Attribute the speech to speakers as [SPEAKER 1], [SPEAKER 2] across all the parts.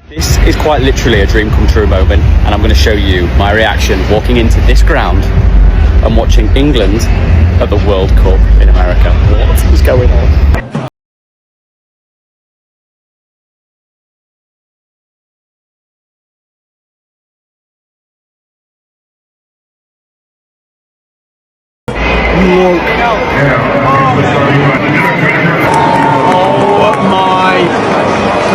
[SPEAKER 1] This is quite literally a dream come true moment, and I'm going to show you my reaction walking into this ground and watching England at the World Cup in America. What is going on? Look. Oh my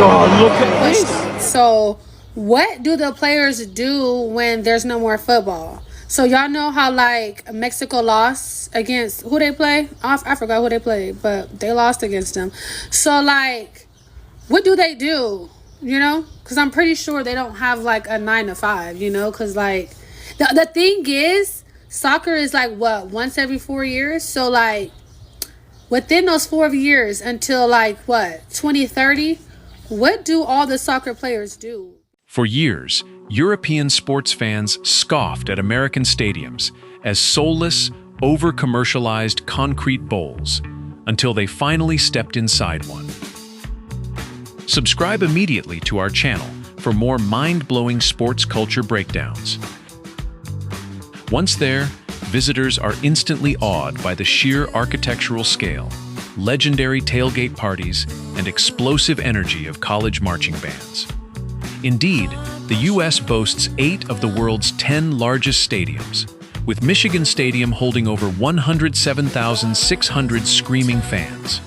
[SPEAKER 1] God, look at this.
[SPEAKER 2] So what do the players do when there's no more football? So y'all know how like Mexico lost against who they play? I forgot who they played, but they lost against them. So like, what do they do? You know, because I'm pretty sure they don't have like a 9 to 5. You know, because like the thing is, soccer is like what, once every 4 years. So like within those 4 years until like what, 2030, what do all the soccer players do?
[SPEAKER 3] For years, European sports fans scoffed at American stadiums as soulless, over-commercialized concrete bowls until they finally stepped inside one. Subscribe immediately to our channel for more mind-blowing sports culture breakdowns. Once there, visitors are instantly awed by the sheer architectural scale, legendary tailgate parties, and explosive energy of college marching bands. Indeed, the U.S. boasts 8 of the world's 10 largest stadiums, with Michigan Stadium holding over 107,600 screaming fans.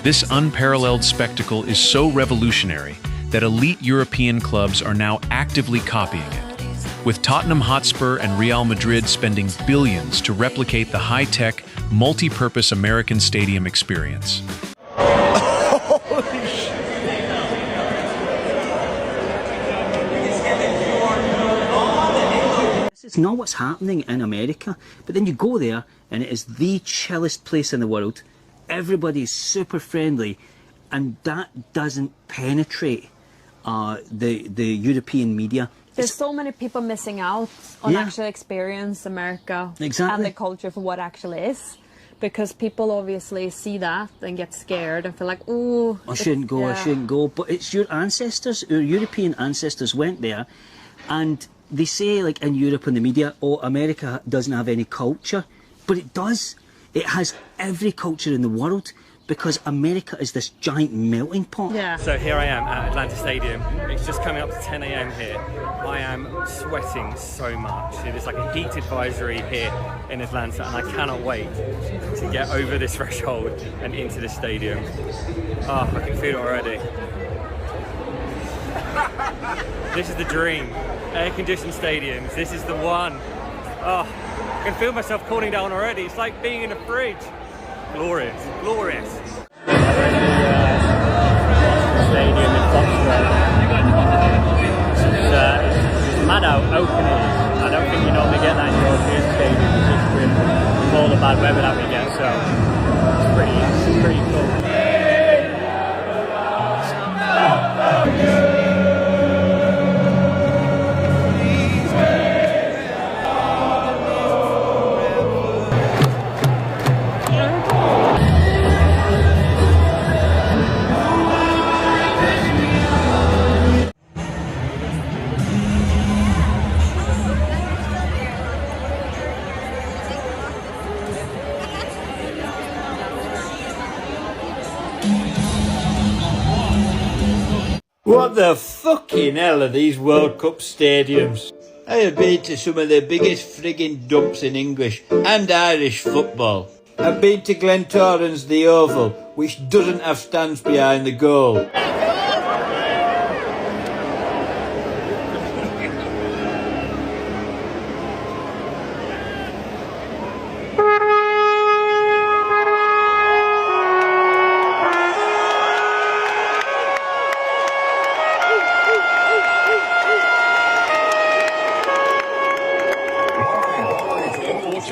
[SPEAKER 3] This unparalleled spectacle is so revolutionary that elite European clubs are now actively copying it, with Tottenham Hotspur and Real Madrid spending billions to replicate the high-tech, multi-purpose American stadium experience.
[SPEAKER 4] It's not what's happening in America, but then you go there and it is the chillest place in the world. Everybody's super friendly, and that doesn't penetrate the European media.
[SPEAKER 5] There's so many people missing out on actual experience America and the culture for what actually is, because people obviously see that and get scared and feel like, oh,
[SPEAKER 4] I shouldn't go, I shouldn't go. But it's your ancestors, your European ancestors went there, and they say, like in Europe and the media, oh, America doesn't have any culture, but it does. It has every culture in the world, because America is this giant melting pot.
[SPEAKER 6] Yeah. So here I am at Atlanta Stadium. It's just coming up to 10 a.m. here. I am sweating so much. There's like a heat advisory here in Atlanta, and I cannot wait to get over this threshold and into the stadium. Oh, I can feel it already. This is the dream. Air-conditioned stadiums. This is the one. Oh, I can feel myself cooling down already. It's like being in a fridge. Glorious, glorious. Stadium in Hotspur. It's mad how open it is. I don't think you normally get that in European stadiums, just with all the bad weather that we get, so it's pretty cool.
[SPEAKER 7] What the fucking hell are these World Cup stadiums? I have been to some of the biggest friggin' dumps in English and Irish football. I've been to Glentoran's The Oval, which doesn't have stands behind the goal.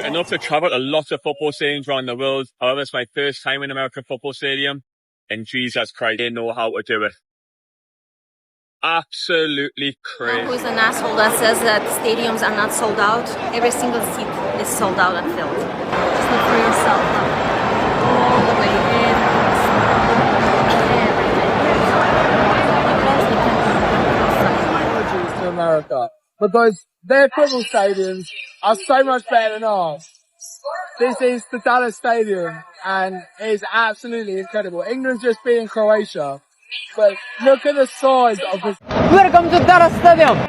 [SPEAKER 8] Enough to travel a lot of football stadiums around the world. However, it's my first time in American football stadium, and Jesus Christ, they know how to do it. Absolutely crazy.
[SPEAKER 9] Who's an asshole that says that stadiums are not sold out? Every single seat is sold out and filled. Just look for yourself. All the way in. Everything.
[SPEAKER 10] America because their football stadiums are so much better than ours. This is the Dallas Stadium and it is absolutely incredible. England's just beating Croatia, but look at the size of this. Welcome to Dallas Stadium!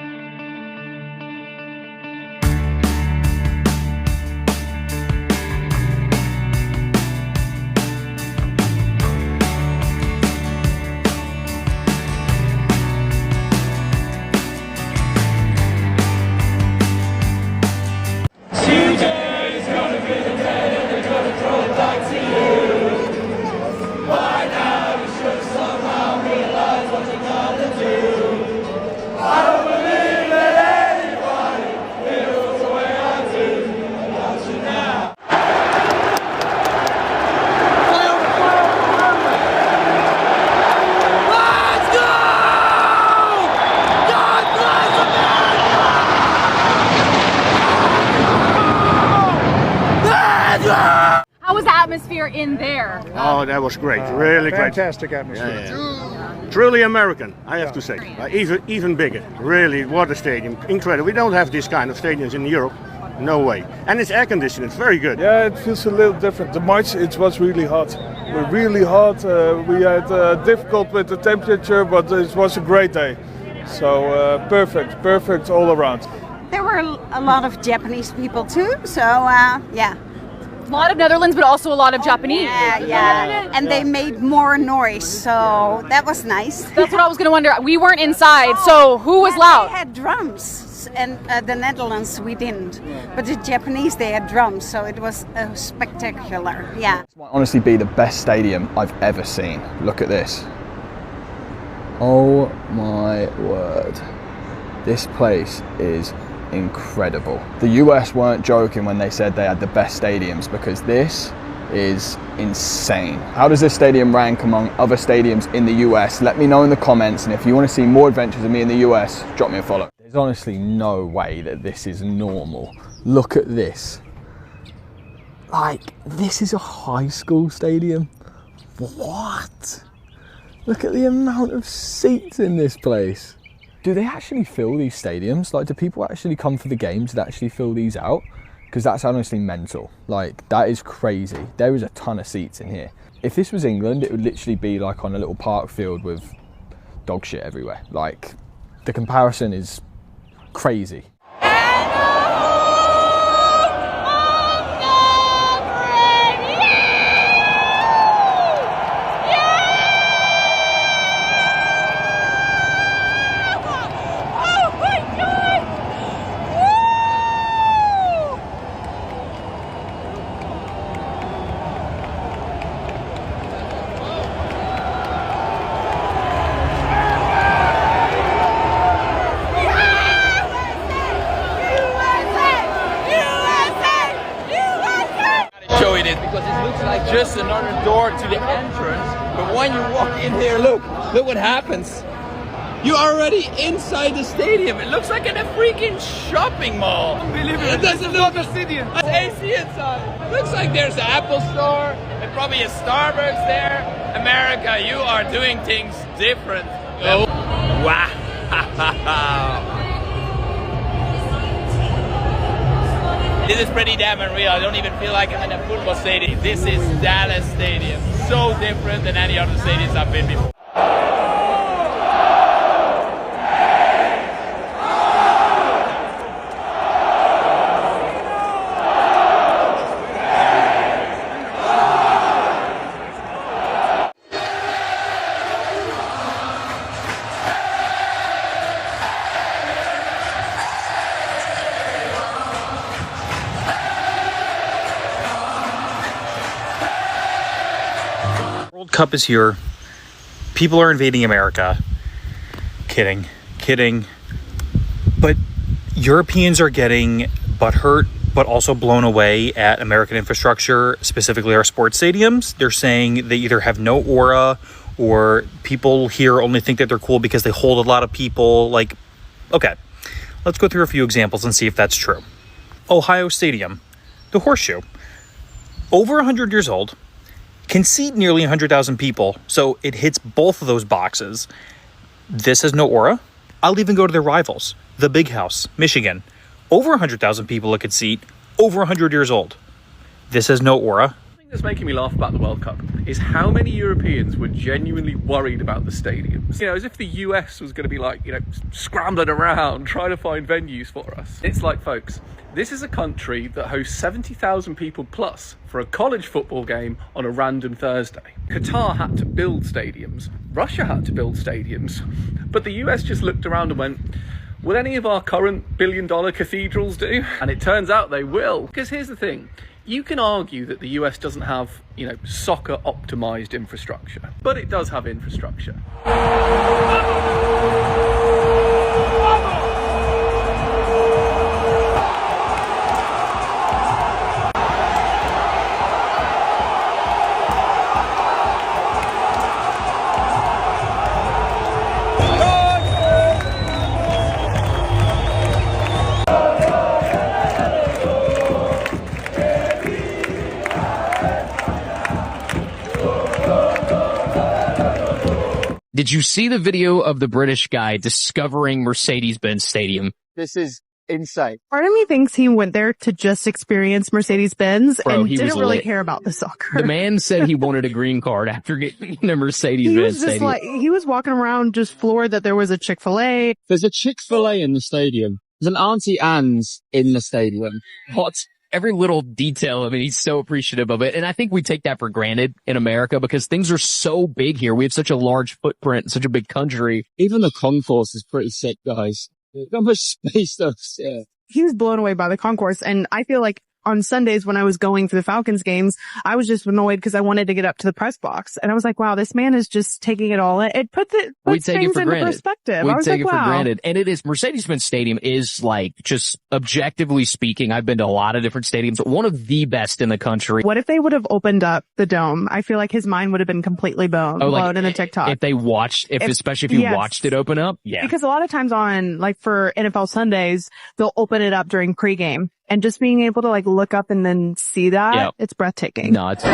[SPEAKER 11] How was the atmosphere in there?
[SPEAKER 12] Oh, that was great. Really great.
[SPEAKER 13] Fantastic atmosphere.
[SPEAKER 12] Yeah. Truly American, I have to say. Even bigger. Really, what a stadium. Incredible. We don't have this kind of stadiums in Europe. No way. And it's air conditioned. It's very good.
[SPEAKER 13] Yeah, it feels a little different. The match, it was really hot. Really hot. We had difficult with the temperature, but it was a great day. So perfect all around.
[SPEAKER 14] There were a lot of Japanese people too, so yeah.
[SPEAKER 11] A lot of Netherlands, but also a lot of Japanese.
[SPEAKER 14] Yeah. And they made more noise, so that was nice.
[SPEAKER 11] That's what I was going to wonder. We weren't inside, so who was loud?
[SPEAKER 14] They had drums, and the Netherlands we didn't. But the Japanese, they had drums, so it was spectacular. Yeah.
[SPEAKER 15] This might honestly be the best stadium I've ever seen. Look at this. Oh my word. This place is incredible. The US weren't joking when they said they had the best stadiums, because this is insane. How does this stadium rank among other stadiums in the US? Let me know in the comments, and if you want to see more adventures of me in the US, drop me a follow. There's honestly no way that this is normal. Look at this. Like, this is a high school stadium? What? Look at the amount of seats in this place. Do they actually fill these stadiums? Like, do people actually come for the games that actually fill these out? Because that's honestly mental. Like, that is crazy. There is a ton of seats in here. If this was England, it would literally be like on a little park field with dog shit everywhere. Like, the comparison is crazy.
[SPEAKER 16] Just another door to the entrance, but when you walk in here, look what happens. You're already inside the stadium. It looks like in a freaking shopping mall. Unbelievable. It doesn't look a stadium. It's AC inside. Looks like there's an Apple store and probably a Starbucks there. America, you are doing things different. Oh, wow. This is pretty damn unreal. I don't even feel like I'm in a football stadium. This is Dallas Stadium. So different than any other stadiums I've been before.
[SPEAKER 17] World Cup is here. People are invading America. Kidding. But Europeans are getting butthurt, but also blown away at American infrastructure, specifically our sports stadiums. They're saying they either have no aura, or people here only think that they're cool because they hold a lot of people. Like, okay, let's go through a few examples and see if that's true. Ohio Stadium, the Horseshoe, over 100 years old, can seat nearly 100,000 people, so it hits both of those boxes. This has no aura. I'll even go to their rivals, the Big House, Michigan. Over 100,000 people it could seat, over 100 years old. This has no aura.
[SPEAKER 18] That's making me laugh about the World Cup is how many Europeans were genuinely worried about the stadiums. You know, as if the US was going to be like, you know, scrambling around trying to find venues for us. It's like, folks, this is a country that hosts 70,000 people plus for a college football game on a random Thursday. Qatar had to build stadiums. Russia had to build stadiums. But the US just looked around and went, will any of our current billion-dollar cathedrals do? And it turns out they will. Because here's the thing. You can argue that the US doesn't have, you know, soccer optimized infrastructure, but it does have infrastructure.
[SPEAKER 19] Did you see the video of the British guy discovering Mercedes-Benz Stadium?
[SPEAKER 20] This is insane.
[SPEAKER 21] Part of me thinks he went there to just experience Mercedes-Benz and didn't really care about the soccer.
[SPEAKER 19] The man said he wanted a green card after getting a Mercedes-Benz Stadium.
[SPEAKER 21] He was walking around just floored that there was a Chick-fil-A.
[SPEAKER 20] There's a Chick-fil-A in the stadium. There's an Auntie Anne's in the stadium.
[SPEAKER 19] What? Every little detail. I mean, he's so appreciative of it. And I think we take that for granted in America because things are so big here. We have such a large footprint, such a big country.
[SPEAKER 20] Even the concourse is pretty sick, guys. How much space there's here.
[SPEAKER 21] He was blown away by the concourse. And I feel like on Sundays when I was going to the Falcons games, I was just annoyed because I wanted to get up to the press box. And I was like, wow, this man is just taking it all in. It puts things into perspective.
[SPEAKER 19] We take it for granted. And it is, Mercedes-Benz Stadium is like, just objectively speaking, I've been to a lot of different stadiums, one of the best in the country.
[SPEAKER 21] What if they would have opened up the dome? I feel like his mind would have been completely blown in the TikTok.
[SPEAKER 19] If they watched, especially if you watched it open up. Yeah.
[SPEAKER 21] Because a lot of times on, like for NFL Sundays, they'll open it up during pregame. And just being able to like look up and then see that, it's breathtaking.
[SPEAKER 19] No, it's
[SPEAKER 22] big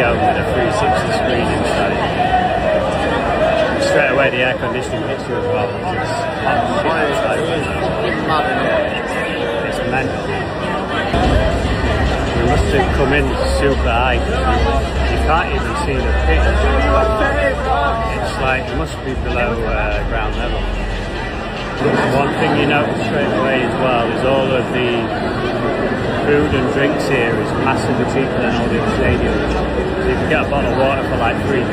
[SPEAKER 22] dome with a 360 screen inside. Straight away the air conditioning hits you as well. It's mental. We must have come in super high. You can't even see the pitch. It's like it must be below ground level. One thing you notice straight away as well is all of the food and drinks here is massively cheaper than all the other stadiums. So you can get a bottle of water for like £3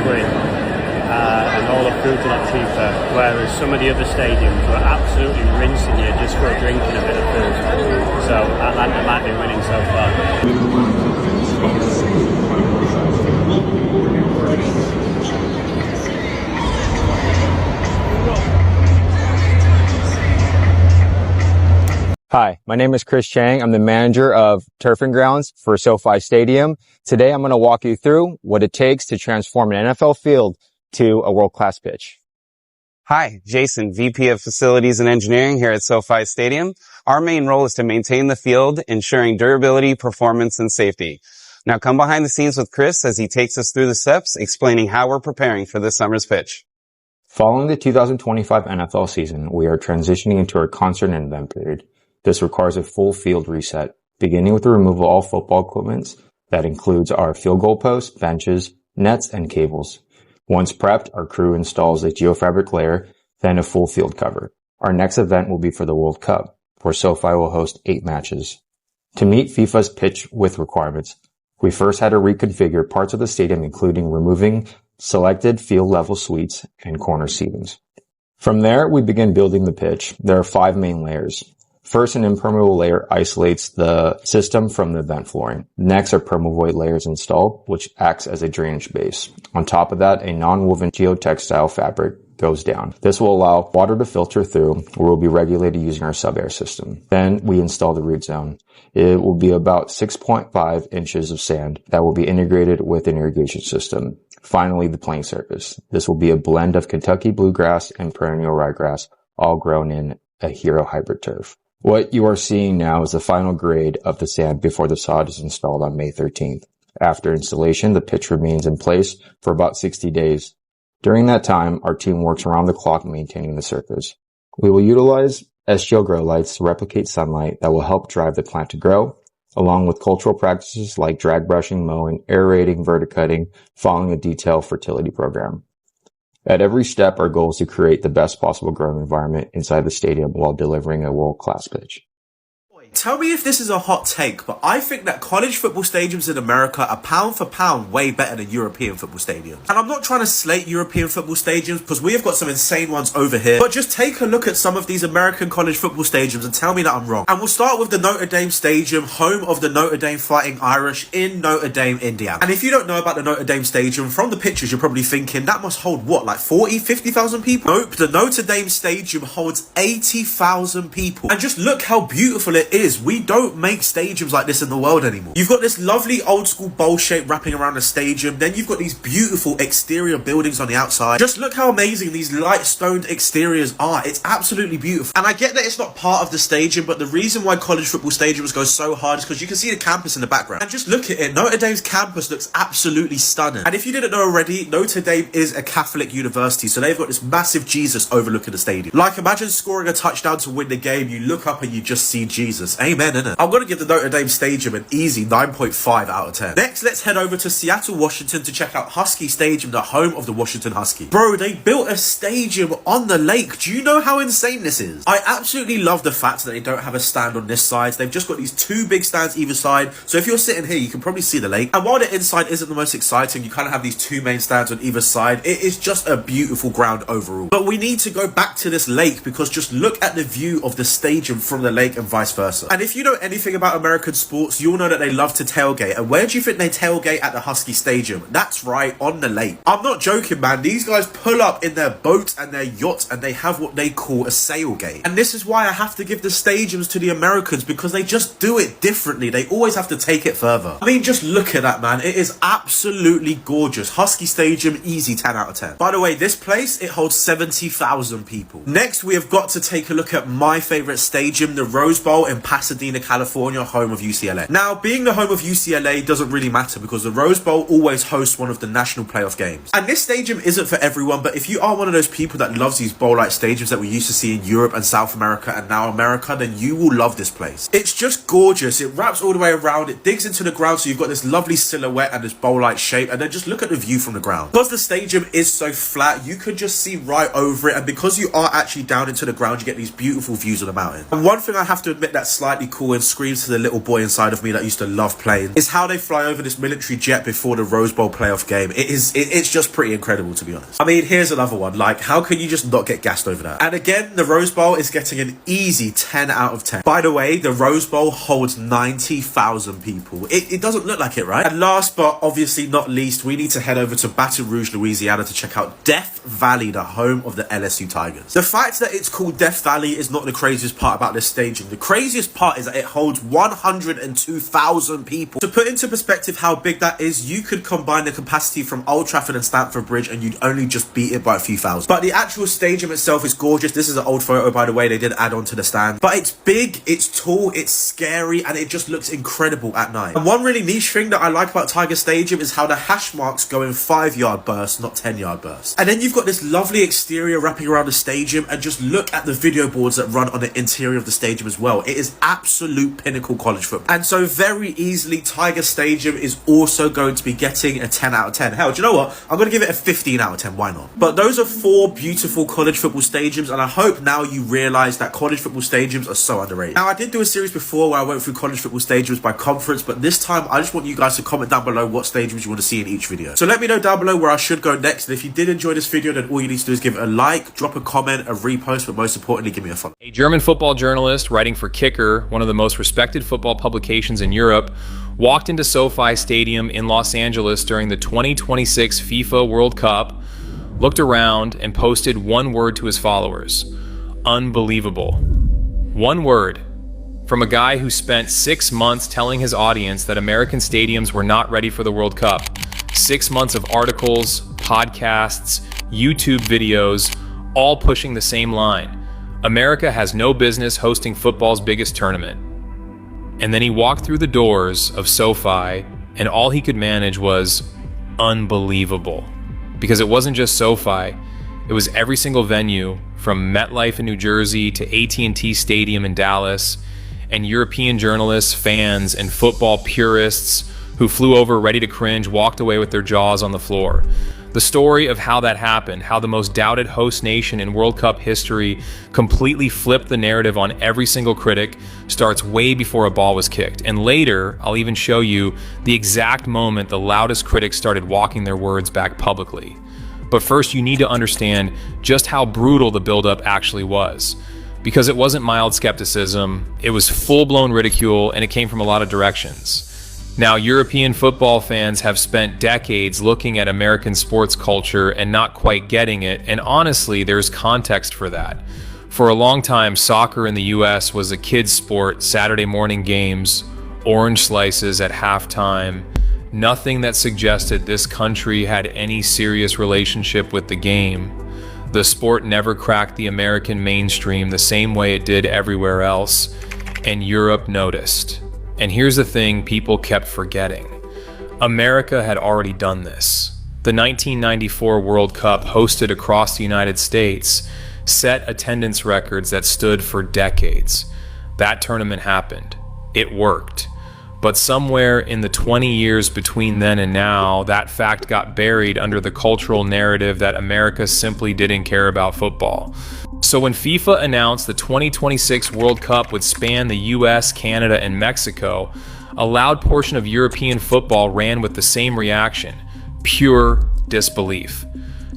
[SPEAKER 22] and all the food's a lot cheaper, whereas some of the other stadiums were absolutely rinsing you just for a drink and a bit of food. So Atlanta might be winning so far.
[SPEAKER 23] Hi, my name is Chris Chang. I'm the manager of Turf and Grounds for SoFi Stadium. Today I'm going to walk you through what it takes to transform an NFL field to a world-class pitch.
[SPEAKER 24] Hi, Jason, VP of Facilities and Engineering here at SoFi Stadium. Our main role is to maintain the field, ensuring durability, performance, and safety. Now come behind the scenes with Chris as he takes us through the steps, explaining how we're preparing for this summer's pitch.
[SPEAKER 23] Following the 2025 NFL season, we are transitioning into our concert and event period. This requires a full field reset, beginning with the removal of all football equipment. That includes our field goal posts, benches, nets, and cables. Once prepped, our crew installs a geofabric layer, then a full field cover. Our next event will be for the World Cup, where SoFi will host 8 matches. To meet FIFA's pitch width requirements, we first had to reconfigure parts of the stadium, including removing selected field level suites and corner seatings. From there, we begin building the pitch. There are 5 main layers. First, an impermeable layer isolates the system from the vent flooring. Next are permavoid layers installed, which acts as a drainage base. On top of that, a non-woven geotextile fabric goes down. This will allow water to filter through, where we'll be regulated using our sub-air system. Then we install the root zone. It will be about 6.5 inches of sand that will be integrated with an irrigation system. Finally, the playing surface. This will be a blend of Kentucky bluegrass and perennial ryegrass, all grown in a Hero hybrid turf. What you are seeing now is the final grade of the sand before the sod is installed on May 13th. After installation, the pitch remains in place for about 60 days. During that time, our team works around the clock maintaining the surface. We will utilize SGL grow lights to replicate sunlight that will help drive the plant to grow, along with cultural practices like drag brushing, mowing, aerating, verticutting, following a detailed fertility program. At every step, our goal is to create the best possible growing environment inside the stadium while delivering a world-class pitch.
[SPEAKER 1] Tell me if this is a hot take, but I think that college football stadiums in America are pound for pound way better than European football stadiums. And I'm not trying to slate European football stadiums because we have got some insane ones over here, but just take a look at some of these American college football stadiums and tell me that I'm wrong. And we'll start with the Notre Dame Stadium, home of the Notre Dame Fighting Irish in Notre Dame, Indiana. And if you don't know about the Notre Dame Stadium, from the pictures you're probably thinking that must hold what, like 40, 50,000 people? Nope, the Notre Dame Stadium holds 80,000 people. And just look how beautiful it is. We don't make stadiums like this in the world anymore. You've got this lovely old school bowl shape wrapping around the stadium. Then you've got these beautiful exterior buildings on the outside. Just look how amazing these light stoned exteriors are. It's absolutely beautiful. And I get that it's not part of the stadium, but the reason why college football stadiums go so hard is because you can see the campus in the background. And just look at it. Notre Dame's campus looks absolutely stunning. And if you didn't know already, Notre Dame is a Catholic university, so they've got this massive Jesus overlooking the stadium. Like, imagine scoring a touchdown to win the game. You look up and you just see Jesus. Amen, innit? I'm going to give the Notre Dame Stadium an easy 9.5 out of 10. Next, let's head over to Seattle, Washington to check out Husky Stadium, the home of the Washington Huskies. Bro, they built a stadium on the lake. Do you know how insane this is? I absolutely love the fact that they don't have a stand on this side. They've just got these two big stands either side. So if you're sitting here, you can probably see the lake. And while the inside isn't the most exciting, you kind of have these two main stands on either side. It is just a beautiful ground overall. But we need to go back to this lake because just look at the view of the stadium from the lake and vice versa. And if you know anything about American sports, you'll know that they love to tailgate. And where do you think they tailgate at the Husky Stadium? That's right, on the lake. I'm not joking, man. These guys pull up in their boats and their yachts and they have what they call a sailgate. And this is why I have to give the stadiums to the Americans, because they just do it differently. They always have to take it further. I mean, just look at that, man. It is absolutely gorgeous. Husky Stadium, easy 10 out of 10. By the way, this place, it holds 70,000 people. Next, we have got to take a look at my favorite stadium, the Rose Bowl in Pasadena, California, home of UCLA. Now, being the home of UCLA doesn't really matter because the Rose Bowl always hosts one of the national playoff games. And this stadium isn't for everyone, but if you are one of those people that loves these bowl-like stadiums that we used to see in Europe and South America and now America, then you will love this place. It's just gorgeous. It wraps all the way around. It digs into the ground, so you've got this lovely silhouette and this bowl-like shape. And then just look at the view from the ground. Because the stadium is so flat, you could just see right over it. And because you are actually down into the ground, you get these beautiful views of the mountain. And one thing I have to admit that's slightly cool and screams to the little boy inside of me that used to love planes is how they fly over this military jet before the Rose Bowl playoff game. It's just pretty incredible, to be honest. I mean, here's another one. Like, how can you just not get gassed over that? And again, the Rose Bowl is getting an easy 10 out of 10. By the way, the Rose Bowl holds 90,000 people. It doesn't look like it, right? And last but obviously not least, we need to head over to Baton Rouge, Louisiana to check out Death Valley, the home of the LSU Tigers. The fact that it's called Death Valley is not the craziest part about this stadium. The craziest part is that it holds 102,000 people. To put into perspective how big that is, you could combine the capacity from Old Trafford and Stamford Bridge and you'd only just beat it by a few thousand. But the actual stadium itself is gorgeous. This is an old photo, by the way. They did add on to the stand. But it's big, it's tall, it's scary, and it just looks incredible at night. And one really niche thing that I like about Tiger Stadium is how the hash marks go in 5-yard bursts, not 10-yard bursts. And then you've got this lovely exterior wrapping around the stadium, and just look at the video boards that run on the interior of the stadium as well. It is absolute pinnacle college football. And so very easily, Tiger Stadium is also going to be getting a 10 out of 10. Hell, do you know what? I'm going to give it a 15 out of 10. Why not? But those are 4 beautiful college football stadiums, and I hope now you realize that college football stadiums are so underrated. Now, I did do a series before where I went through college football stadiums by conference, but this time I just want you guys to comment down below what stadiums you want to see in each video. So let me know down below where I should go next, and if you did enjoy this video, then all you need to do is give it a like, drop a comment, a repost, but most importantly, give me a follow.
[SPEAKER 2] A German football journalist writing for Kicker, one of the most respected football publications in Europe, walked into SoFi Stadium in Los Angeles during the 2026 FIFA World Cup, looked around, and posted one word to his followers: unbelievable. One word from a guy who spent 6 months telling his audience that American stadiums were not ready for the World Cup. 6 months of articles, podcasts, YouTube videos, all pushing the same line: America has no business hosting football's biggest tournament. And then he walked through the doors of SoFi and all he could manage was unbelievable. Because it wasn't just SoFi, it was every single venue from MetLife in New Jersey to AT&T Stadium in Dallas, and European journalists, fans, and football purists who flew over ready to cringe walked away with their jaws on the floor. The story of how that happened, how the most doubted host nation in World Cup history completely flipped the narrative on every single critic, starts way before a ball was kicked. And later, I'll even show you the exact moment the loudest critics started walking their words back publicly. But first, you need to understand just how brutal the buildup actually was. Because it wasn't mild skepticism, it was full-blown ridicule, and it came from a lot of directions. Now, European football fans have spent decades looking at American sports culture and not quite getting it, and honestly, there's context for that. For a long time, soccer in the US was a kid's sport, Saturday morning games, orange slices at halftime, nothing that suggested this country had any serious relationship with the game. The sport never cracked the American mainstream the same way it did everywhere else, and Europe noticed. And here's the thing people kept forgetting. America had already done this. The 1994 World Cup, hosted across the United States, set attendance records that stood for decades. That tournament happened. It worked. But somewhere in the 20 years between then and now, that fact got buried under the cultural narrative that America simply didn't care about football. So when FIFA announced the 2026 World Cup would span the US, Canada, and Mexico, a loud portion of European football ran with the same reaction: pure disbelief.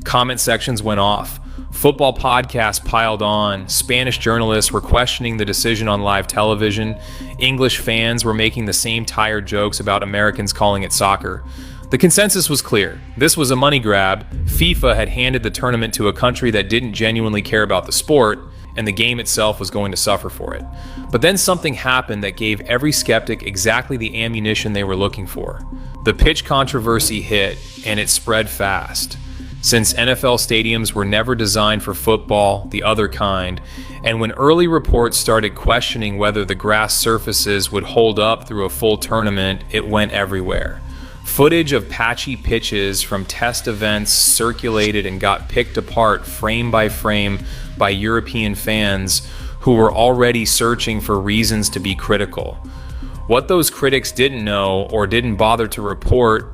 [SPEAKER 2] Comment sections went off. Football podcasts piled on. Spanish journalists were questioning the decision on live television. English fans were making the same tired jokes about Americans calling it soccer. The consensus was clear. This was a money grab. FIFA had handed the tournament to a country that didn't genuinely care about the sport, and the game itself was going to suffer for it. But then something happened that gave every skeptic exactly the ammunition they were looking for. The pitch controversy hit, and it spread fast. Since NFL stadiums were never designed for football, the other kind, and when early reports started questioning whether the grass surfaces would hold up through a full tournament, it went everywhere. Footage of patchy pitches from test events circulated and got picked apart frame by frame by European fans who were already searching for reasons to be critical. What those critics didn't know or didn't bother to report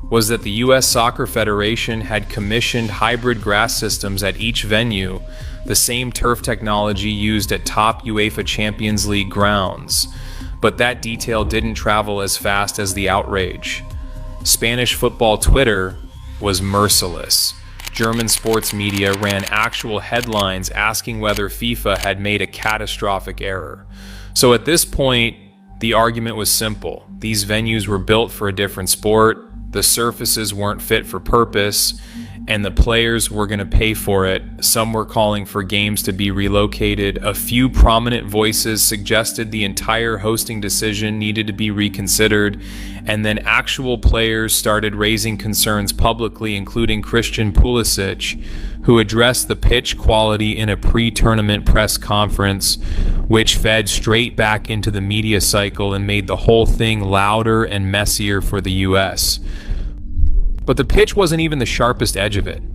[SPEAKER 2] was that the US Soccer Federation had commissioned hybrid grass systems at each venue, the same turf technology used at top UEFA Champions League grounds. But that detail didn't travel as fast as the outrage. Spanish football Twitter was merciless. German sports media ran actual headlines asking whether FIFA had made a catastrophic error. So at this point, the argument was simple. These venues were built for a different sport, the surfaces weren't fit for purpose, and the players were going to pay for it. Some were calling for games to be relocated. A few prominent voices suggested the entire hosting decision needed to be reconsidered, and then actual players started raising concerns publicly, including Christian Pulisic, who addressed the pitch quality in a pre-tournament press conference, which fed straight back into the media cycle and made the whole thing louder and messier for the US. But the pitch wasn't even the sharpest edge of it.